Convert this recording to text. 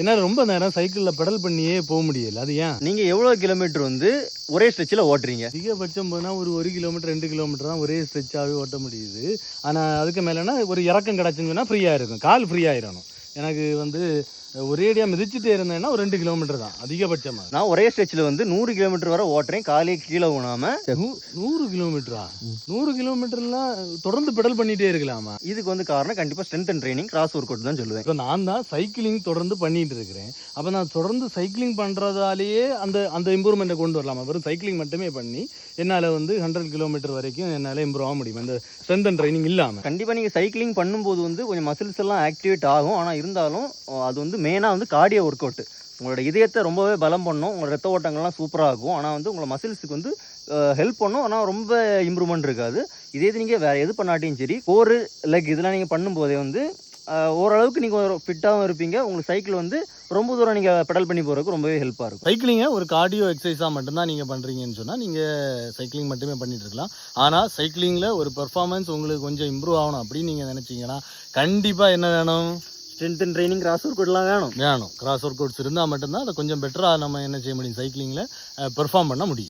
என்னால் ரொம்ப நேரம் சைக்கிளில் பெடல் பண்ணியே போக முடியல. அது ஏன்? நீங்கள் எவ்வளோ கிலோமீட்டர் வந்து ஒரே ஸ்ட்ரெச்சில் ஓட்டுறீங்க? அதிகபட்சம் போனால் ஒரு கிலோமீட்டர் 2 கிலோமீட்டர் தான் ஒரே ஸ்ட்ரெச்சாகவே ஓட்ட முடியுது. ஆனால் அதுக்கு மேலேனா ஒரு இறக்கம் கிடச்சுன்னு சொன்னால் ஃப்ரீயாக இருக்கும், கால் ஃப்ரீ ஆயிடணும். எனக்கு வந்து ஒரேடியாக மிதிச்சுட்டே இருந்தேன்னா ஒரு 2 கிலோமீட்டர் தான் அதிகபட்சமாக. நான் ஒரே ஸ்ட்ரெச்சில் வந்து 100 கிலோமீட்டர் வரை ஓட்டுறேன், காலே கீழே ஊனாமல். 100 கிலோமீட்டரா? 100 கிலோமீட்டர்லாம் தொடர்ந்து பெடல் பண்ணிகிட்டே இருக்கலாமா? இதுக்கு வந்து காரணம் கண்டிப்பாக strength and training, cross work out தான் சொல்லுவேன். இப்போ நான் தான் சைக்கிளிங் தொடர்ந்து பண்ணிட்டு இருக்கிறேன். அப்போ நான் தொடர்ந்து சைக்கிளிங் பண்ணுறதாலேயே அந்த இம்ப்ரூவ்மெண்ட்டை கொண்டு வரலாமா? வெறும் சைக்கிளிங் மட்டுமே பண்ணி என்னால் வந்து 100 கிலோமீட்டர் வரைக்கும் என்னால் இம்ப்ரூவ் ஆக முடியும் அந்த ஸ்ட்ரென்த் அண்ட் ட்ரைனிங் இல்லாமல்? கண்டிப்பாக நீங்கள் சைக்கிளிங் பண்ணும்போது வந்து கொஞ்சம் மசில்ஸ் எல்லாம் ஆக்டிவேட் ஆகும். ஆனால் இருந்தாலும் அது வந்து மெயினாக வந்து கார்டியோ ஒர்க் அவுட். உங்களோட இதயத்தை ரொம்பவே பலம் பண்ணும், உங்களோட ரத்த ஓட்டங்கள்லாம் சூப்பராக இருக்கும். ஆனால் வந்து உங்களோட மசில்ஸுக்கு வந்து ஹெல்ப் பண்ணும், ஆனால் ரொம்ப இம்ப்ரூவ்மெண்ட் இருக்காது. இதே இது நீங்கள் வேறு எது பண்ணாட்டியும் சரி, கோரு லெக் இதெல்லாம் நீங்கள் பண்ணும்போதே வந்து ஓரளவுக்கு நீங்கள் ஃபிட்டாகவும் இருப்பீங்க. உங்களுக்கு சைக்கிள் வந்து ரொம்ப தூரம் நீங்கள் பெடல் பண்ணி போகிறதுக்கு ரொம்பவே ஹெல்ப்பாக இருக்கும். சைக்கிளிங்கை ஒரு கார்டியோ எக்ஸசைஸாக மட்டும்தான் நீங்கள் பண்ணுறீங்கன்னு சொன்னால் நீங்கள் சைக்கிளிங் மட்டுமே பண்ணிட்டு இருக்கலாம். ஆனால் சைக்கிளிங்கில் ஒரு பெர்ஃபார்மன்ஸ் உங்களுக்கு கொஞ்சம் இம்ப்ரூவ் ஆகணும் அப்படின்னு நீங்கள் நினச்சிங்கன்னா கண்டிப்பாக என்ன வேணும்? ஸ்ட்ரென்த் அண்ட் ட்ரைனிங், கிராஸ் ஒர்க் அவுட்லாம் வேணும். கிராஸ் ஒர்க் அவுட்ஸ் இருந்தால் மட்டும்தான் அதை கொஞ்சம் பெட்டராக நம்ம என்ன செய்ய முடியும், சைக்கிளிங்கில் பெர்ஃபார்ம் பண்ண முடியும்.